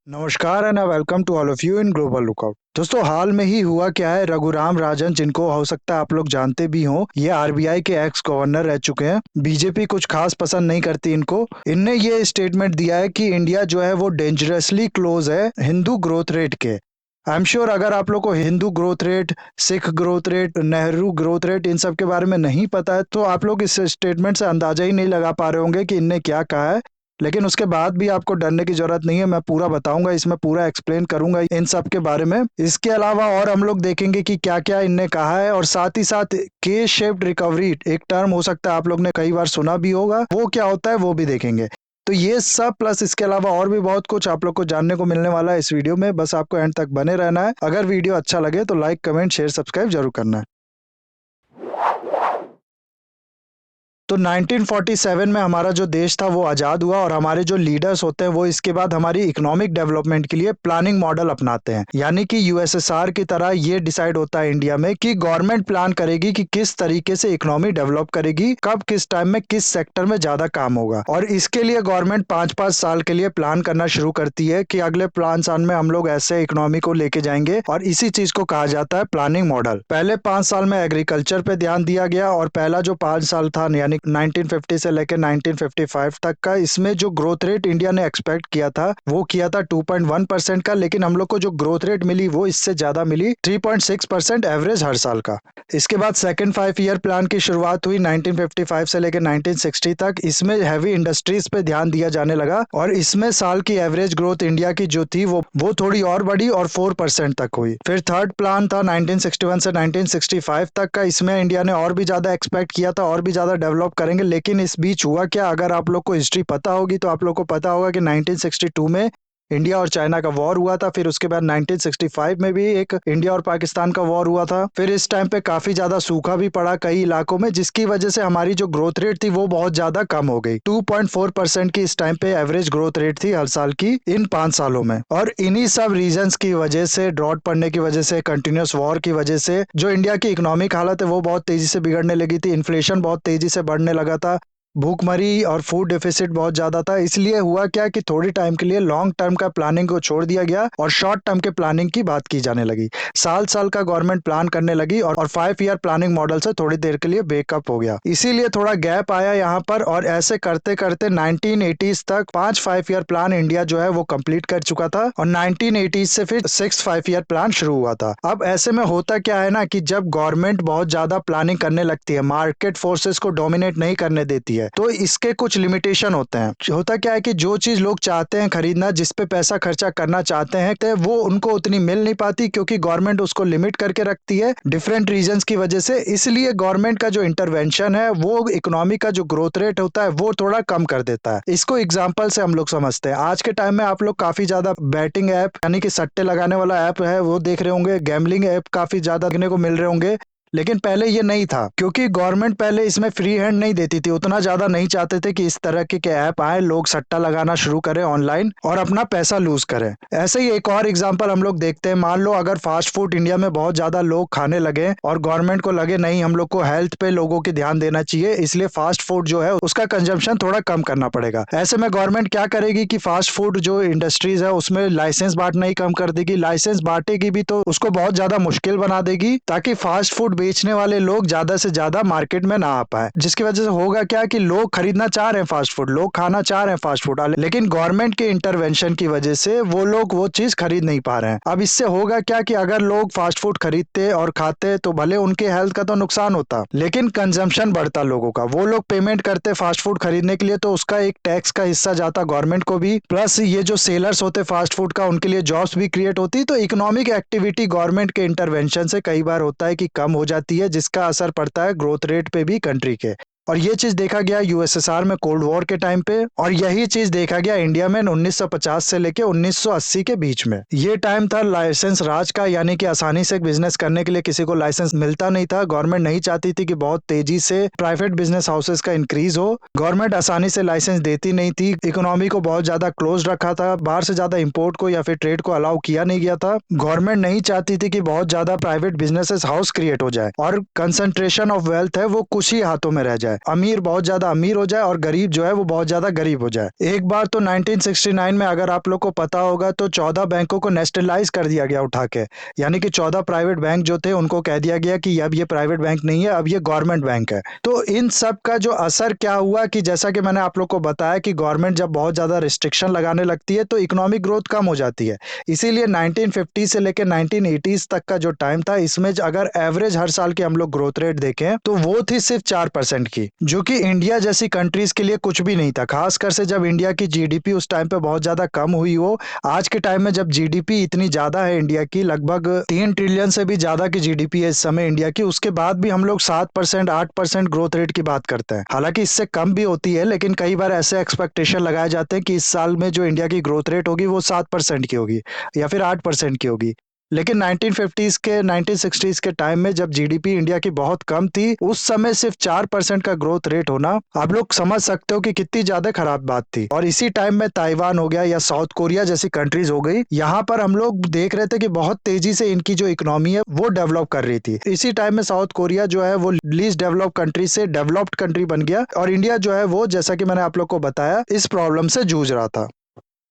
नमस्कार and welcome to all of you in Global Lookout. दोस्तों, हाल में ही हुआ क्या है, रघुराम राजन, जिनको हो सकता है आप लोग जानते भी हों, ये आरबीआई के एक्स गवर्नर रह चुके हैं। बीजेपी कुछ खास पसंद नहीं करती इनको। इनने ये स्टेटमेंट दिया है कि इंडिया जो है वो डेंजरसली क्लोज है हिंदू ग्रोथ रेट के। आई एम श्योर अगर आप लोग को Hindu growth rate, Sikh growth rate, Nehru growth rate in सब के बारे में नहीं पता है तो आप लोग इस स्टेटमेंट से अंदाजा ही नहीं लगा पा रहे होंगे कि इनने क्या कहा है। लेकिन उसके बाद भी आपको डरने की जरूरत नहीं है, मैं पूरा बताऊंगा, इसमें पूरा एक्सप्लेन करूंगा इन सब के बारे में। इसके अलावा और हम लोग देखेंगे कि क्या क्या इनने कहा है, और साथ ही साथ के शेप्ड रिकवरी एक टर्म हो सकता है आप लोग ने कई बार सुना भी होगा, वो क्या होता है वो भी देखेंगे। तो ये सब प्लस इसके अलावा और भी बहुत कुछ आप लोग को जानने को मिलने वाला है इस वीडियो में। बस आपको एंड तक बने रहना है। अगर वीडियो अच्छा लगे तो लाइक, कमेंट, शेयर, सब्सक्राइब जरूर करना है। तो 1947 में हमारा जो देश था वो आज़ाद हुआ, और हमारे जो लीडर्स होते हैं वो इसके बाद हमारी इकोनॉमिक डेवलपमेंट के लिए प्लानिंग मॉडल अपनाते हैं। यानी कि यूएसएसआर की तरह ये डिसाइड होता है इंडिया में कि गवर्नमेंट प्लान करेगी कि किस तरीके से इकोनॉमी डेवलप करेगी, कब, किस टाइम में, किस सेक्टर में ज्यादा काम होगा। और इसके लिए गवर्नमेंट 5-5 साल के लिए प्लान करना शुरू करती है कि अगले 5 साल में हम लोग ऐसे इकोनॉमी को लेके जाएंगे, और इसी चीज को कहा जाता है प्लानिंग मॉडल। पहले 5 साल में एग्रीकल्चर पे ध्यान दिया गया, और पहला जो 5 साल था यानी 1950 से लेकर 1955 तक का, इसमें जो ग्रोथ रेट इंडिया ने एक्सपेक्ट किया था वो किया था 2.1% का। लेकिन हम लोग को जो ग्रोथ रेट मिली वो इससे ज्यादा मिली, 3.6% एवरेज हर साल का। इसके बाद सेकंड 5 ईयर प्लान की शुरुआत हुई 1955 से लेकर 1960 तक। इसमें हैवी इंडस्ट्रीज पे ध्यान दिया जाने लगा, और इसमें साल की एवरेज ग्रोथ इंडिया की जो थी वो थोड़ी और बढ़ी और 4% तक हुई। फिर थर्ड प्लान था 1961 से 1965 तक का। इसमें इंडिया ने और भी ज्यादा एक्सपेक्ट किया था, और भी ज्यादा डेवलप करेंगे। लेकिन इस बीच हुआ क्या, अगर आप लोग को हिस्ट्री पता होगी तो आप लोग को पता होगा कि 1962 में इंडिया और चाइना का वॉर हुआ था। फिर उसके बाद 1965 में भी एक इंडिया और पाकिस्तान का वॉर हुआ था। फिर इस टाइम पे काफी ज्यादा सूखा भी पड़ा कई इलाकों में, जिसकी वजह से हमारी जो ग्रोथ रेट थी वो बहुत ज्यादा कम हो गई। 2.4% की इस टाइम पे एवरेज ग्रोथ रेट थी हर साल की इन 5 सालों में। और इन्हीं सब रीजंस की वजह से, ड्रॉट पड़ने की वजह से, कंटिन्यूस वॉर की वजह से जो इंडिया की इकोनॉमिक हालत है वो बहुत तेजी से बिगड़ने लगी थी। इन्फ्लेशन बहुत तेजी से बढ़ने लगा था, भूखमरी और फूड डेफिसिट बहुत ज्यादा था। इसलिए हुआ क्या कि थोड़ी टाइम के लिए लॉन्ग टर्म का प्लानिंग को छोड़ दिया गया और शॉर्ट टर्म के प्लानिंग की बात की जाने लगी। साल साल का गवर्नमेंट प्लान करने लगी, और 5 ईयर प्लानिंग मॉडल से थोड़ी देर के लिए ब्रेकअप हो गया। इसीलिए थोड़ा गैप आया यहाँ पर, और ऐसे करते करते 1980s तक 5 ईयर प्लान इंडिया जो है वो कंप्लीट कर चुका था, और 1980s से फिर 5 ईयर प्लान शुरू हुआ था। अब ऐसे में होता क्या है ना कि जब गवर्नमेंट बहुत ज्यादा प्लानिंग करने लगती है, मार्केट फोर्सेस को डोमिनेट नहीं करने देती है, तो इसके कुछ लिमिटेशन होते हैं। होता क्या है कि जो चीज लोग चाहते हैं खरीदना, जिस पे पैसा खर्चा करना चाहते हैं, तो वो उनको उतनी मिल नहीं पाती, क्योंकि गवर्नमेंट उसको लिमिट करके रखती है डिफरेंट रीजंस की वजह से। इसलिए गवर्नमेंट का जो इंटरवेंशन है वो इकोनॉमी का जो ग्रोथ रेट होता है वो थोड़ा कम कर देता है। इसको एग्जाम्पल से हम लोग समझते हैं। आज के टाइम में आप लोग काफी ज्यादा बैटिंग ऐप यानी कि सट्टे लगाने वाला ऐप है वो देख रहे होंगे, गैम्बलिंग ऐप काफी ज्यादा देखने को मिल रहे होंगे। लेकिन पहले ये नहीं था, क्योंकि गवर्नमेंट पहले इसमें फ्री हैंड नहीं देती थी, उतना ज्यादा नहीं चाहते थे कि इस तरह के ऐप आए, लोग सट्टा लगाना शुरू करें ऑनलाइन और अपना पैसा लूज करें। ऐसे ही एक और एग्जांपल हम लोग देखते हैं। मान लो अगर फास्ट फूड इंडिया में बहुत ज्यादा लोग खाने लगे, और गवर्नमेंट को लगे नहीं, हम लोग को हेल्थ पे लोगों की ध्यान देना चाहिए, इसलिए फास्ट फूड जो है उसका कंजम्पशन थोड़ा कम करना पड़ेगा। ऐसे में गवर्नमेंट क्या करेगी कि फास्ट फूड जो इंडस्ट्रीज है उसमें लाइसेंस बांटना ही कम कर देगी। लाइसेंस बांटेगी भी तो उसको बहुत ज्यादा मुश्किल बना देगी, ताकि फास्ट फूड बेचने वाले लोग ज्यादा से ज्यादा मार्केट में ना आ पाए। जिसकी वजह से होगा क्या कि लोग खरीदना चाह रहे हैं फास्ट फूड, लोग खाना चाह रहे हैं फास्ट फूड, लेकिन गवर्नमेंट के इंटरवेंशन की वजह से वो लोग वो चीज खरीद नहीं पा रहे हैं। अब इससे होगा क्या कि अगर लोग फास्ट फूड खरीदते और खाते तो भले उनके हेल्थ का तो नुकसान होता, लेकिन कंजम्पशन बढ़ता लोगों का। वो लोग पेमेंट करते फास्ट फूड खरीदने के लिए, तो उसका एक टैक्स का हिस्सा जाता गवर्नमेंट को भी, प्लस ये जो सेलर्स होते फास्ट फूड का उनके लिए जॉब्स भी क्रिएट होती। तो इकोनॉमिक एक्टिविटी गवर्नमेंट के इंटरवेंशन से कई बार होता है कि कम हो जाती है, जिसका असर पड़ता है ग्रोथ रेट पे भी कंट्री के। और ये चीज देखा गया यूएसएसआर में कोल्ड वॉर के टाइम पे, और यही चीज देखा गया इंडिया में 1950 से लेके 1980 के बीच में। ये टाइम था लाइसेंस राज का, यानी कि आसानी से बिजनेस करने के लिए किसी को लाइसेंस मिलता नहीं था। गवर्नमेंट नहीं चाहती थी कि बहुत तेजी से प्राइवेट बिजनेस हाउसेस का इंक्रीज हो। गवर्नमेंट आसानी से लाइसेंस देती नहीं थी, इकोनॉमी को बहुत ज्यादा क्लोज रखा था, बाहर से ज्यादा इंपोर्ट को या फिर ट्रेड को अलाउ किया नहीं गया था। गवर्नमेंट नहीं चाहती थी कि बहुत ज्यादा प्राइवेट बिजनेसेस हाउस क्रिएट हो जाए, और कंसंट्रेशन ऑफ वेल्थ है वो कुछ ही हाथों में रह जाए। जाए, अमीर बहुत ज्यादा अमीर हो जाए और गरीब जो है वो बहुत ज्यादा गरीब हो जाए। एक बार तो 1969 में अगर आप लोग को पता होगा तो 14 बैंकों को नेशनलाइज कर दिया गया उठा के, यानी कि 14 प्राइवेट बैंक जो थे उनको कह दिया गया कि अब ये प्राइवेट बैंक नहीं है, अब ये गवर्नमेंट बैंक है। तो इन सब का जो असर क्या हुआ कि जैसा कि मैंने आप लोग को बताया कि गवर्नमेंट जब बहुत ज्यादा रिस्ट्रिक्शन लगाने लगती है तो इकोनॉमिक ग्रोथ कम हो जाती है। इसीलिए 1950 से लेकर 1980 तक का जो टाइम था, इसमें अगर एवरेज हर साल की हम लोग ग्रोथ रेट देखें तो वो थी सिर्फ 4% की, जो कि इंडिया जैसी कंट्रीज के लिए कुछ भी नहीं था। खासकर से जब इंडिया की जीडीपी उस टाइम पे बहुत ज्यादा कम हुई हो। आज के टाइम में जब जीडीपी इतनी ज्यादा है इंडिया की, लगभग 3 ट्रिलियन से भी ज्यादा की जीडीपी है इस समय इंडिया की, उसके बाद भी हम लोग 7% 8% ग्रोथ रेट की बात करते हैं। हालांकि इससे कम भी होती है, लेकिन कई बार ऐसे एक्सपेक्टेशन लगाए जाते हैं कि इस साल में जो इंडिया की ग्रोथ रेट होगी वो 7% की होगी या फिर 8% की होगी। लेकिन 1950s के 1960s के टाइम में जब जीडीपी इंडिया की बहुत कम थी, उस समय सिर्फ 4% का ग्रोथ रेट होना, आप लोग समझ सकते हो कि कितनी ज्यादा खराब बात थी। और इसी टाइम में ताइवान हो गया या साउथ कोरिया जैसी कंट्रीज हो गई, यहाँ पर हम लोग देख रहे थे कि बहुत तेजी से इनकी जो इकोनॉमी है वो डेवलप कर रही थी। इसी टाइम में साउथ कोरिया जो है वो लीस्ट डेवलप कंट्री से डेवलप्ड कंट्री बन गया और इंडिया जो है वो, जैसा कि मैंने आप लोग को बताया, इस प्रॉब्लम से जूझ रहा था।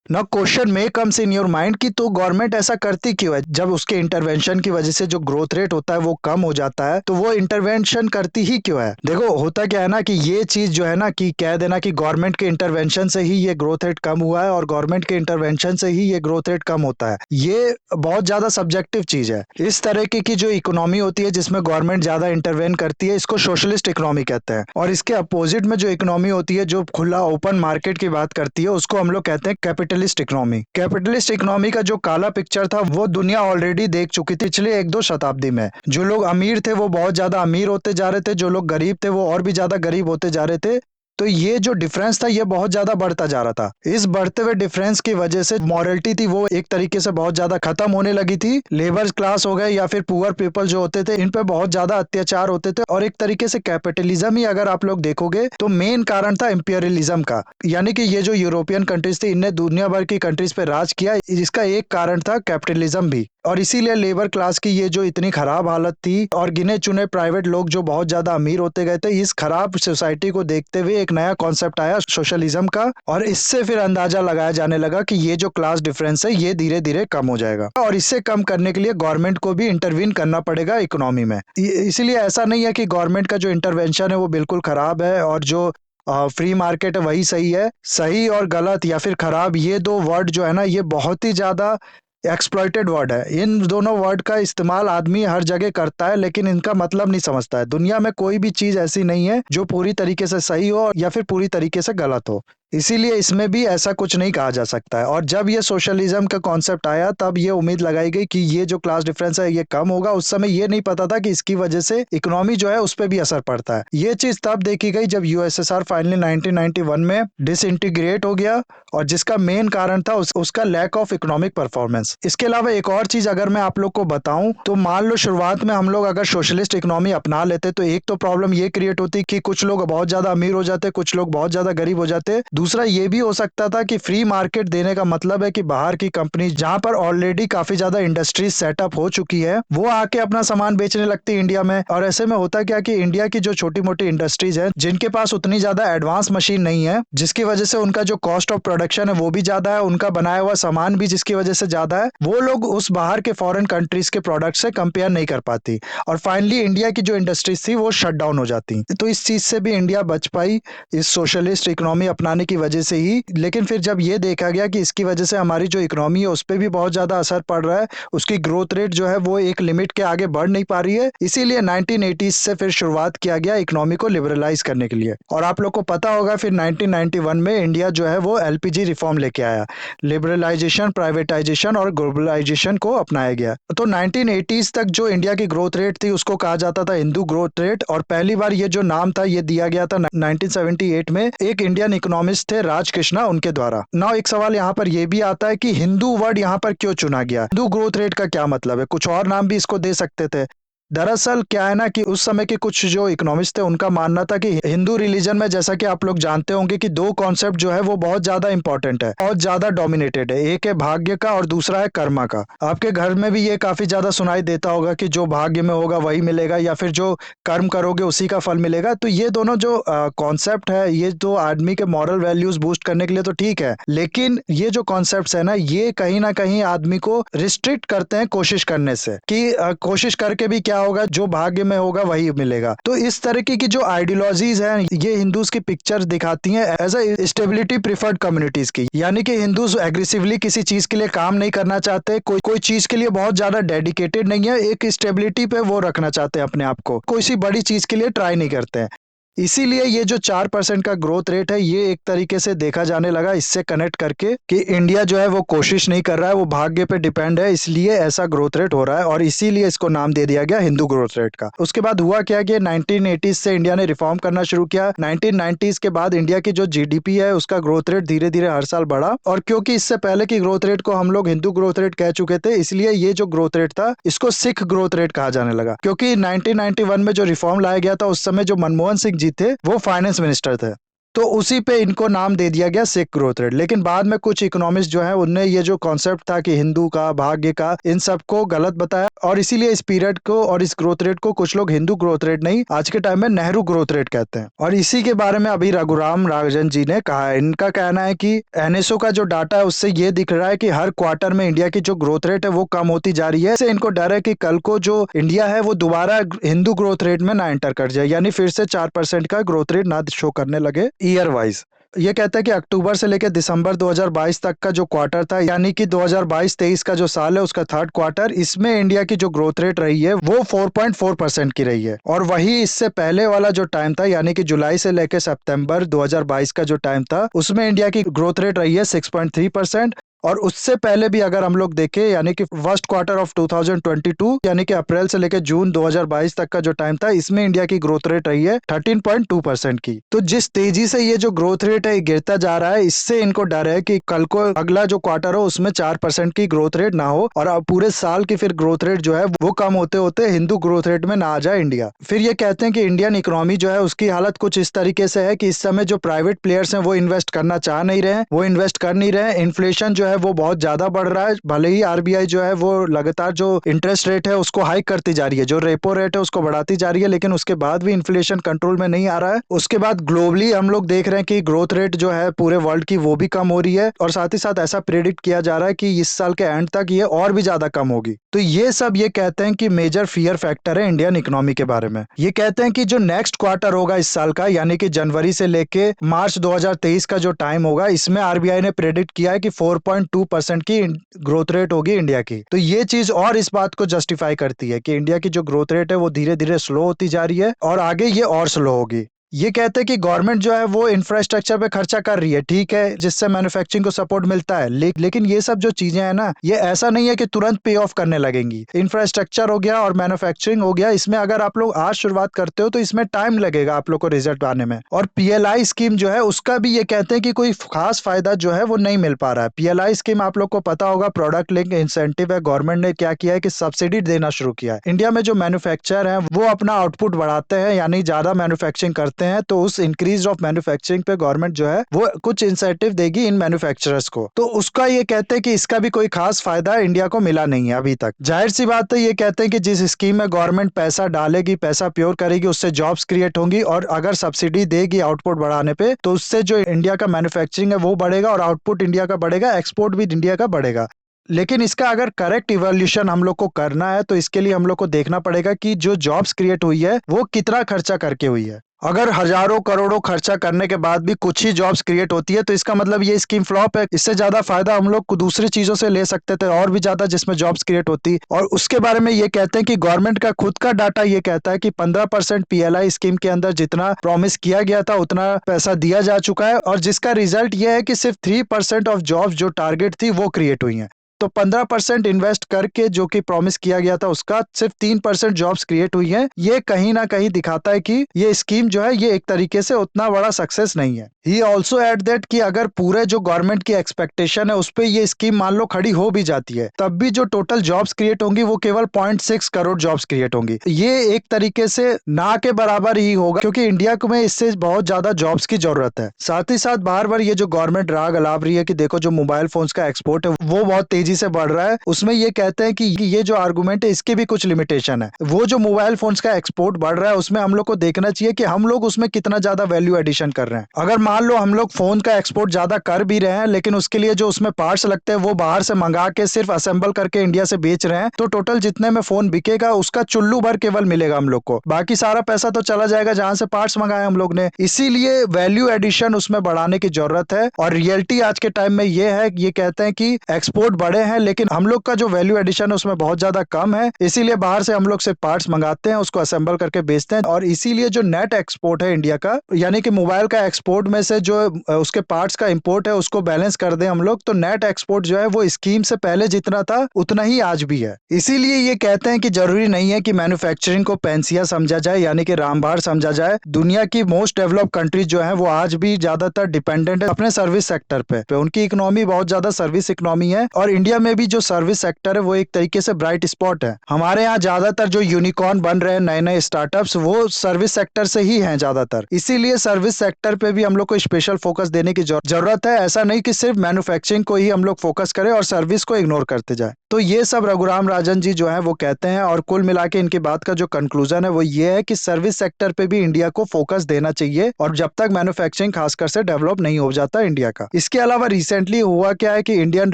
Now question may comes in your mind कि तो गवर्नमेंट ऐसा करती क्यों है? जब उसके इंटरवेंशन की वजह से जो ग्रोथ रेट होता है वो कम हो जाता है, तो वो इंटरवेंशन करती ही क्यों है? देखो, होता क्या है ना कि ये चीज जो है ना कि कह देना कि गवर्नमेंट के इंटरवेंशन से ही ये ग्रोथ रेट कम हुआ है और गवर्नमेंट के इंटरवेंशन से ही ये ग्रोथ रेट कम होता है, ये बहुत ज्यादा सब्जेक्टिव चीज है। इस तरीके की जो इकोनॉमी होती है जिसमें गवर्नमेंट ज्यादा इंटरवेन करती है, इसको सोशलिस्ट इकोनॉमी कहते हैं। और इसके अपोजिट में जो इकोनॉमी होती है जो खुला ओपन मार्केट की बात करती है, उसको हम लोग कहते हैं कैपिटलिस्ट इकोनॉमी। कैपिटलिस्ट इकोनॉमी का जो काला पिक्चर था वो दुनिया ऑलरेडी देख चुकी थी पिछले 1-2 शताब्दी में। जो लोग अमीर थे वो बहुत ज्यादा अमीर होते जा रहे थे, जो लोग गरीब थे वो और भी ज्यादा गरीब होते जा रहे थे। तो ये जो डिफरेंस था ये बहुत ज्यादा बढ़ता जा रहा था। इस बढ़ते हुए डिफरेंस की वजह से मॉरलिटी थी वो एक तरीके से बहुत ज्यादा खत्म होने लगी थी। लेबर क्लास हो गए या फिर पुअर पीपल जो होते थे, इन पे बहुत ज्यादा अत्याचार होते थे। और एक तरीके से कैपिटलिज्म ही अगर आप लोग देखोगे तो मेन कारण था इंपीरियलिज्म का, यानी कि ये जो यूरोपियन कंट्रीज थी इनने दुनिया भर की कंट्रीज पे राज किया, इसका एक कारण था कैपिटलिज्म भी। और इसीलिए लेबर क्लास की ये जो इतनी खराब हालत थी और गिने चुने प्राइवेट लोग जो बहुत ज्यादा अमीर होते गए थे, इस खराब सोसाइटी को देखते हुए एक नया कॉन्सेप्ट आया सोशलिज्म का। और इससे फिर अंदाजा लगाया जाने लगा कि ये जो क्लास डिफरेंस है ये धीरे धीरे कम हो जाएगा और इससे कम करने के लिए गवर्नमेंट को भी इंटरवीन करना पड़ेगा इकोनॉमी में। इसीलिए ऐसा नहीं है कि गवर्नमेंट का जो इंटरवेंशन है वो बिल्कुल खराब है और जो फ्री मार्केट है वही सही है। सही और गलत या फिर खराब, ये दो वर्ड जो है ना ये बहुत ही ज्यादा एक्सप्लॉइटेड वर्ड है। इन दोनों वर्ड का इस्तेमाल आदमी हर जगह करता है, लेकिन इनका मतलब नहीं समझता है। दुनिया में कोई भी चीज ऐसी नहीं है जो पूरी तरीके से सही हो या फिर पूरी तरीके से गलत हो, इसीलिए इसमें भी ऐसा कुछ नहीं कहा जा सकता है। और जब ये सोशलिज्म का कॉन्सेप्ट आया तब ये उम्मीद लगाई गई कि ये जो क्लास डिफरेंस है ये कम होगा। उस समय ये नहीं पता था कि इसकी वजह से इकोनॉमी जो है उस पर भी असर पड़ता है। ये चीज तब देखी गई जब यूएसएसआर फाइनली 1991 में डिसइंटीग्रेट हो गया और जिसका मेन कारण था उसका लैक ऑफ इकोनॉमिक परफॉर्मेंस। इसके अलावा एक और चीज अगर मैं आप लोग को बताऊं तो मान लो शुरुआत में हम लोग अगर सोशलिस्ट इकोनॉमी अपना लेते तो एक तो प्रॉब्लम ये क्रिएट होती कि कुछ लोग बहुत ज्यादा अमीर हो जाते, कुछ लोग बहुत ज्यादा गरीब हो जाते। दूसरा ये भी हो सकता था कि फ्री मार्केट देने का मतलब है कि बाहर की कंपनी जहां पर ऑलरेडी काफी ज्यादा इंडस्ट्रीज सेटअप हो चुकी है वो आके अपना सामान बेचने लगती इंडिया में। और ऐसे में होता क्या कि इंडिया की जो छोटी मोटी इंडस्ट्रीज है जिनके पास उतनी ज्यादा एडवांस मशीन नहीं है, जिसकी वजह से उनका जो कॉस्ट ऑफ प्रोडक्शन है वो भी ज्यादा है, उनका बनाया हुआ सामान भी जिसकी वजह से ज्यादा है, वो लोग उस बाहर के फॉरेन कंट्रीज के प्रोडक्ट से कंपेयर नहीं कर पाती और फाइनली इंडिया की जो इंडस्ट्रीज थी वो शट डाउन हो जाती। तो इस चीज से भी इंडिया बच पाई इस सोशलिस्ट इकोनॉमी अपनाने की वजह से ही। लेकिन फिर जब ये देखा गया कि इसकी वजह से हमारी जो इकोनॉमी है उस पर भी बहुत ज्यादा असर पड़ रहा है, उसकी ग्रोथ रेट जो है वो एक लिमिट के आगे बढ़ नहीं पा रही है, इसीलिए 1980s से फिर शुरुआत किया गया इकोनॉमी को लिबरलाइज करने के लिए। और आप लोग को पता होगा फिर 1991 में इंडिया जो है वो एलपीजी रिफॉर्म लेके आया, लिबरलाइजेशन, प्राइवेटाइजेशन और ग्लोबलाइजेशन को अपनाया गया। तो 1980s तक जो इंडिया की ग्रोथ रेट थी उसको कहा जाता था हिंदू ग्रोथ रेट और पहली बार ये जो नाम था ये दिया गया था 1978 में एक इंडियन इकोनॉमिस्ट थे राज कृष्णा, उनके द्वारा। नाउ एक सवाल यहाँ पर यह भी आता है कि हिंदू वर्ड यहाँ पर क्यों चुना गया? हिंदू ग्रोथ रेट का क्या मतलब है? कुछ और नाम भी इसको दे सकते थे। दरअसल क्या है ना कि उस समय के कुछ जो इकोनॉमिस्ट थे उनका मानना था कि हिंदू रिलीजन में, जैसा कि आप लोग जानते होंगे, कि दो कॉन्सेप्ट जो है वो बहुत ज्यादा इंपॉर्टेंट है, बहुत ज्यादा डोमिनेटेड है। एक है भाग्य का और दूसरा है कर्मा का। आपके घर में भी ये काफी ज्यादा सुनाई देता होगा कि जो भाग्य में होगा वही मिलेगा, या फिर जो कर्म करोगे उसी का फल मिलेगा। तो ये दोनों जो कॉन्सेप्ट है, ये तो आदमी के मॉरल वैल्यूज बूस्ट करने के लिए तो ठीक है, लेकिन ये जो कॉन्सेप्ट्स है ना कहीं आदमी को रिस्ट्रिक्ट करते हैं कोशिश करने से, कि कोशिश करके भी क्या होगा, जो भाग्य में होगा वही मिलेगा। तो इस तरीके की जो आइडियोलॉजीज हैं, ये हिंदूज की पिक्चर दिखाती हैं as a stability preferred communities की। यानी कि हिंदूज एग्रेसिवली किसी चीज के लिए काम नहीं करना चाहते, कोई कोई चीज के लिए बहुत ज्यादा डेडिकेटेड नहीं है, एक स्टेबिलिटी पे वो रखना चाहते हैं अपने आप को, कोई सी बड़ी चीज के लिए ट्राई नहीं करते हैं। इसीलिए ये जो 4% का ग्रोथ रेट है, ये एक तरीके से देखा जाने लगा इससे कनेक्ट करके कि इंडिया जो है वो कोशिश नहीं कर रहा है, वो भाग्य पे डिपेंड है, इसलिए ऐसा ग्रोथ रेट हो रहा है, और इसीलिए इसको नाम दे दिया गया हिंदू ग्रोथ रेट का। उसके बाद हुआ क्या कि 1980s से इंडिया ने रिफॉर्म करना शुरू किया। 1990s के बाद इंडिया की जो जीडीपी है उसका ग्रोथ रेट धीरे धीरे हर साल बढ़ा, और क्योंकि इससे पहले की ग्रोथ रेट को हम लोग हिंदू ग्रोथ रेट कह चुके थे, इसलिए ये जो ग्रोथ रेट था इसको सिख ग्रोथ रेट कहा जाने लगा। क्योंकि 1991 में जो रिफॉर्म लाया गया था, उस समय जो मनमोहन सिंह जी थे वो फाइनेंस मिनिस्टर थे, तो उसी पे इनको नाम दे दिया गया सिख ग्रोथ रेट। लेकिन बाद में कुछ इकोनॉमिस्ट जो है उनने ये जो कॉन्सेप्ट था कि हिंदू का, भाग्य का, इन सब को गलत बताया, और इसीलिए इस पीरियड को और इस ग्रोथ रेट को कुछ लोग हिंदू ग्रोथ रेट नहीं, आज के टाइम में नेहरू ग्रोथ रेट कहते हैं। और इसी के बारे में अभी रघुराम राजन जी ने कहा है। इनका कहना है कि एनएसओ का जो डाटा है उससे ये दिख रहा है कि हर क्वार्टर में इंडिया की जो ग्रोथ रेट है वो कम होती जा रही है। इससे इनको डर है कि कल को जो इंडिया है वो दोबारा हिंदू ग्रोथ रेट में ना एंटर कर जाए, यानी फिर से 4% का ग्रोथ रेट ना शो करने लगे ईयर वाइज। ये कहता है कि अक्टूबर से लेकर दिसंबर 2022 तक का जो क्वार्टर था, यानी कि 2022-23 का जो साल है उसका थर्ड क्वार्टर, इसमें इंडिया की जो ग्रोथ रेट रही है वो 4.4% की रही है। और वही इससे पहले वाला जो टाइम था, यानी कि जुलाई से लेकर सितंबर 2022 का जो टाइम था, उसमें इंडिया की ग्रोथ रेट रही है 6.3%। और उससे पहले भी अगर हम लोग देखें, यानी कि फर्स्ट क्वार्टर ऑफ 2022, यानी कि अप्रैल से लेकर जून 2022 तक का जो टाइम था, इसमें इंडिया की ग्रोथ रेट रही है 13.2% की। तो जिस तेजी से ये जो ग्रोथ रेट है गिरता जा रहा है, इससे इनको डर है कि कल को अगला जो क्वार्टर हो उसमें 4% की ग्रोथ रेट ना हो, और अब पूरे साल की फिर ग्रोथ रेट जो है वो कम होते होते हिंदू ग्रोथ रेट में ना आ जाए इंडिया। फिर ये कहते हैं कि इंडियन इकोनॉमी जो है उसकी हालत कुछ इस तरीके से है कि इस समय जो प्राइवेट प्लेयर्स हैं वो इन्वेस्ट करना चाह नहीं रहे हैं, वो इन्वेस्ट कर नहीं रहे हैं। इन्फ्लेशन जो है वो बहुत ज्यादा बढ़ रहा है, भले ही आरबीआई जो है वो लगातार जो इंटरेस्ट रेट है उसको हाइक करती जा रही है, जो रेपो रेट है उसको बढ़ाती जा रही है, लेकिन उसके बाद भी इन्फ्लेशन कंट्रोल में नहीं आ रहा है। उसके बाद ग्लोबली हम लोग देख रहे हैं कि ग्रोथ रेट जो है पूरे वर्ल्ड की वो भी कम हो रही है, और साथ ही साथ ऐसा प्रेडिक्ट किया जा रहा है कि इस साल के एंड तक ये और भी ज्यादा कम होगी। तो ये सब ये कहते हैं कि मेजर फियर फैक्टर है इंडियन इकोनॉमी के बारे में। ये कहते हैं कि जो नेक्स्ट क्वार्टर होगा इस साल का, यानी कि जनवरी से लेके मार्च 2023 का जो टाइम होगा, इसमें आरबीआई ने प्रेडिक्ट किया है कि 4.2% की ग्रोथ रेट होगी इंडिया की। तो ये चीज और इस बात को जस्टिफाई करती है कि इंडिया की जो ग्रोथ रेट है वो धीरे धीरे स्लो होती जा रही है, और आगे ये और स्लो होगी। ये कहते हैं कि गवर्नमेंट जो है वो इंफ्रास्ट्रक्चर पे खर्चा कर रही है, ठीक है, जिससे मैन्युफैक्चरिंग को सपोर्ट मिलता है, लेकिन ये सब जो चीजें हैं ना, ये ऐसा नहीं है कि तुरंत पे ऑफ करने लगेंगी। इंफ्रास्ट्रक्चर हो गया और मैन्युफैक्चरिंग हो गया, इसमें अगर आप लोग आज शुरुआत करते हो तो इसमें टाइम लगेगा आप लोग को रिजल्ट आने में। और पीएलआई स्कीम जो है उसका भी ये कहते हैं कि कोई खास फायदा जो है वो नहीं मिल पा रहा है। पीएलआई स्कीम आप लोग को पता होगा, प्रोडक्ट लिंक इंसेंटिव है। गवर्नमेंट ने क्या किया है कि सब्सिडी देना शुरू किया है। इंडिया में जो मैन्युफैक्चरर है वो अपना आउटपुट बढ़ाते हैं, यानी ज्यादा मैन्युफैक्चरिंग करते हैं, तो उस इंक्रीज ऑफ मैन्युफैक्चरिंग पे गवर्नमेंट जो है वो कुछ इंसेंटिव देगी इन मैन्युफैक्चरर्स को। तो उसका ये कहते हैं कि इसका भी कोई खास फायदा इंडिया को मिला नहीं है अभी तक। जाहिर सी बात है, ये कहते हैं कि जिस स्कीम में गवर्नमेंट पैसा डालेगी, पैसा प्योर करेगी, उससे जॉब्स क्रिएट होंगी, और अगर सब्सिडी देगी आउटपुट बढ़ाने पे, तो उससे जो इंडिया का मैन्युफैक्चरिंग है वो बढ़ेगा, और आउटपुट इंडिया का बढ़ेगा, एक्सपोर्ट भी इंडिया का बढ़ेगा। लेकिन इसका अगर करेक्ट इवोल्यूशन हम लोग को करना है, तो इसके लिए हम लोग को देखना पड़ेगा कि जो जॉब्स क्रिएट हुई है वो कितना खर्चा करके हुई है। अगर हजारों करोड़ों खर्चा करने के बाद भी कुछ ही जॉब्स क्रिएट होती है, तो इसका मतलब ये स्कीम फ्लॉप है। इससे ज्यादा फायदा हम लोग को दूसरी चीजों से ले सकते थे, और भी ज्यादा, जिसमें जॉब्स क्रिएट होती। और उसके बारे में ये कहते हैं कि गवर्नमेंट का खुद का डाटा ये कहता है कि 15% पीएलआई स्कीम के अंदर जितना प्रॉमिस किया गया था उतना पैसा दिया जा चुका है, और जिसका रिजल्ट ये है कि सिर्फ 3% ऑफ जॉब्स जो टारगेट थी वो क्रिएट हुई है। तो 15% इन्वेस्ट करके जो कि प्रॉमिस किया गया था उसका सिर्फ 3% जॉब्स क्रिएट हुई है। ये कहीं ना कहीं दिखाता है कि ये स्कीम जो है ये एक तरीके से उतना बड़ा सक्सेस नहीं है। ही ऑल्सो एड दैट कि अगर पूरे जो गवर्नमेंट की एक्सपेक्टेशन है उस पर ये स्कीम मान लो खड़ी हो भी जाती है, तब भी जो टोटल जॉब्स क्रिएट होंगी वो केवल 0.6 करोड़ जॉब्स क्रिएट होंगी। ये एक तरीके से ना के बराबर ही होगा, क्योंकि इंडिया को में इससे बहुत ज्यादा जॉब्स की जरूरत है। साथ ही साथ बार बार ये जो गवर्नमेंट राग अलाप रही है कि देखो जो मोबाइल फोन्स का एक्सपोर्ट है वो बहुत तेजी से बढ़ रहा है, उसमें ये कहते हैं कि ये जो आर्गुमेंट है इसके भी कुछ लिमिटेशन है। वो जो मोबाइल फोन्स का एक्सपोर्ट बढ़ रहा है उसमें हम लोग को देखना चाहिए कि हम लोग उसमें कितना ज्यादा वैल्यू एडिशन कर रहे हैं। अगर मान लो हम लोग फोन का एक्सपोर्ट ज्यादा कर भी रहे हैं लेकिन उसके लिए जो उसमें पार्ट्स लगते हैं वो बाहर से मंगा के सिर्फ असेंबल करके इंडिया से बेच रहे हैं, तो टोटल जितने में फोन बिकेगा उसका चुल्लू भर केवल मिलेगा हम लोग को, बाकी सारा पैसा तो चला जाएगा जहां से पार्ट्स मंगाए हम लोग ने। इसीलिए वैल्यू एडिशन उसमें बढ़ाने की जरूरत है। और रियलिटी आज के टाइम में ये है, ये कहते हैं कि एक्सपोर्ट बढ़े हैं लेकिन हम लोग का जो वैल्यू एडिशन है उसमें बहुत ज्यादा कम है, इसीलिए बाहर से हम लोग से पार्ट्स मंगाते हैं, उसको असेंबल करके बेचते हैं। और इसीलिए जो नेट एक्सपोर्ट है इंडिया का, यानी कि मोबाइल का एक्सपोर्ट में से जो उसके पार्ट्स का इंपोर्ट है उसको बैलेंस कर दें हम लोग, तो नेट एक्सपोर्ट जो है वो स्कीम से पहले जितना था उतना ही आज भी है। इसीलिए ये कहते हैं कि जरूरी नहीं है कि मैन्युफैक्चरिंग को पैंसिया समझा जाए, यानी कि रामबाण समझा जाए। दुनिया की मोस्ट डेवलप कंट्रीज जो है वो आज भी ज्यादातर डिपेंडेंट है अपने सर्विस सेक्टर पे। उनकी इकोनॉमी बहुत ज्यादा सर्विस इकोनॉमी है, और इंडिया में भी जो सर्विस सेक्टर है वो एक तरीके से ब्राइट स्पॉट है। हमारे यहाँ ज्यादातर जो यूनिकॉर्न बन रहे हैं नए नए स्टार्टअप्स वो सर्विस सेक्टर से ही हैं ज्यादातर। इसीलिए सर्विस सेक्टर पे भी हम लोग को स्पेशल फोकस देने की जरूरत है। ऐसा नहीं कि सिर्फ मैन्युफैक्चरिंग को ही हम लोग फोकस करें और सर्विस को इग्नोर करते जाए। तो ये सब रघुराम राजन जी जो है वो कहते हैं, और कुल मिला के इनकी बात का जो कंक्लूजन है वो ये है कि सर्विस सेक्टर पे भी इंडिया को फोकस देना चाहिए, और जब तक मैन्युफैक्चरिंग खासकर से डेवलप नहीं हो जाता इंडिया का। इसके अलावा रिसेंटली हुआ क्या है कि इंडियन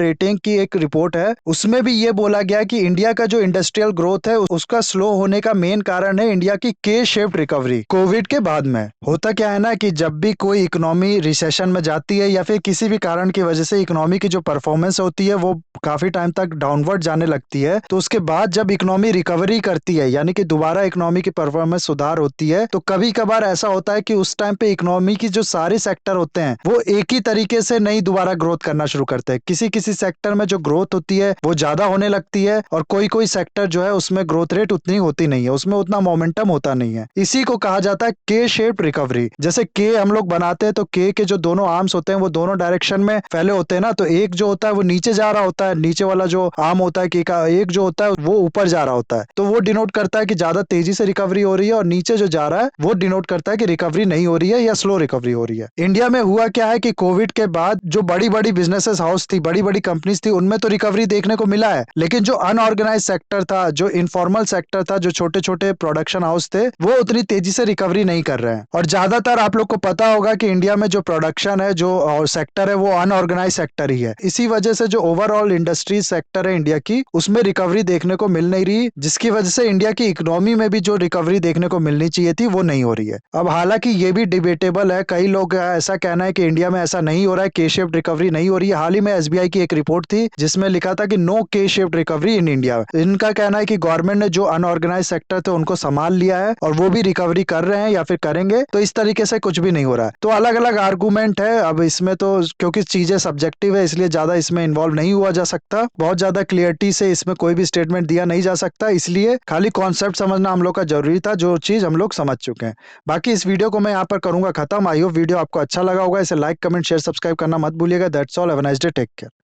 रेटिंग की एक रिपोर्ट है, उसमें भी ये बोला गया कि इंडिया का जो इंडस्ट्रियल ग्रोथ है उसका स्लो होने का मेन कारण है इंडिया की के शेप्ड रिकवरी कोविड के बाद में। होता क्या है ना कि जब भी कोई इकोनॉमी रिसेशन में जाती है या फिर किसी भी कारण की वजह से इकोनॉमी की जो परफॉर्मेंस होती है वो काफी टाइम तक डाउनवर्ड जाने लगती है, तो उसके बाद जब इकोनॉमी रिकवरी करती है यानी कि दोबारा इकोनॉमी की परफॉर्मेंस सुधार होती है, तो कभी कभार ऐसा होता है कि उस टाइम पे इकोनॉमी की जो सारे सेक्टर होते हैं वो एक ही तरीके से नहीं दोबारा ग्रोथ करना शुरू करते हैं। किसी किसी सेक्टर में जो ग्रोथ होती है वो ज्यादा होने लगती है, और कोई कोई सेक्टर जो है उसमें ग्रोथ रेट उतनी होती नहीं है, उसमें उतना मोमेंटम होता नहीं है। इसी को कहा जाता है के शेप्ड रिकवरी। जैसे के हम लोग बनाते हैं तो के जो दोनों आर्म्स होते हैं वो दोनों डायरेक्शन में फैले होते हैं ना, तो एक जो होता है वो नीचे जा रहा होता है, नीचे वाला जो आर्म होता है के का, एक जो होता है वो ऊपर जा रहा होता है, तो वो डिनोट करता है कि ज्यादा तेजी से रिकवरी हो रही है, और नीचे जो जा रहा है वो डिनोट करता है कि रिकवरी नहीं हो रही है या स्लो रिकवरी हो रही है। इंडिया में हुआ क्या है कि कोविड के बाद जो बड़ी बड़ी बिजनेसेस हाउस थी, बड़ी बड़ी कंपनीज थी, उनमें तो रिकवरी देखने को मिला है, लेकिन जो अनऑर्गेनाइज सेक्टर था, जो इनफॉर्मल सेक्टर था, जो छोटे छोटे प्रोडक्शन हाउस थे, वो उतनी तेजी से रिकवरी नहीं कर रहे हैं। और ज्यादातर आप लोग को पता होगा कि इंडिया में जो प्रोडक्शन है, जो सेक्टर है, वो अनऑर्गेनाइज सेक्टर ही है। इसी वजह से जो ओवरऑल इंडस्ट्री सेक्टर है इंडिया की, उसमें रिकवरी देखने को मिल नहीं रही, जिसकी वजह से इंडिया की इकोनॉमी में भी जो रिकवरी देखने को मिलनी चाहिए थी वो नहीं हो रही है। अब हालांकि ये भी डिबेटेबल है, कई लोग ऐसा कहना है कि इंडिया में ऐसा नहीं हो रहा है, के शेप्ड रिकवरी नहीं हो रही है। हाल ही में एसबीआई की एक रिपोर्ट थी जिसमें लिखा था कि नो के शेप्ड रिकवरी इन इंडिया। इनका कहना है कि गवर्नमेंट ने जो अनऑर्गेनाइज सेक्टर थे उनको संभाल लिया है और वो भी रिकवरी कर रहे हैं या फिर करेंगे, तो इस तरीके से कुछ भी नहीं हो रहा है। तो अलग अलग आर्गूमेंट है, अब इसमें तो क्योंकि चीजें सब्जेक्टिव है इसलिए ज्यादा इसमें इन्वॉल्व नहीं हुआ जा सकता, बहुत ज्यादा क्लियरिटी से इसमें कोई भी स्टेटमेंट दिया नहीं जा सकता, इसलिए खाली कॉन्सेप्ट समझना हम लोग का जरूरी था, जो चीज हम लोग समझ चुके हैं। बाकी इस वीडियो को मैं यहाँ पर करूंगा खत्म। आई होप वीडियो आपको अच्छा लगा होगा, इसे लाइक कमेंट शेयर सब्सक्राइब करना मत भूलिएगा। That's all, have a nice day, take care.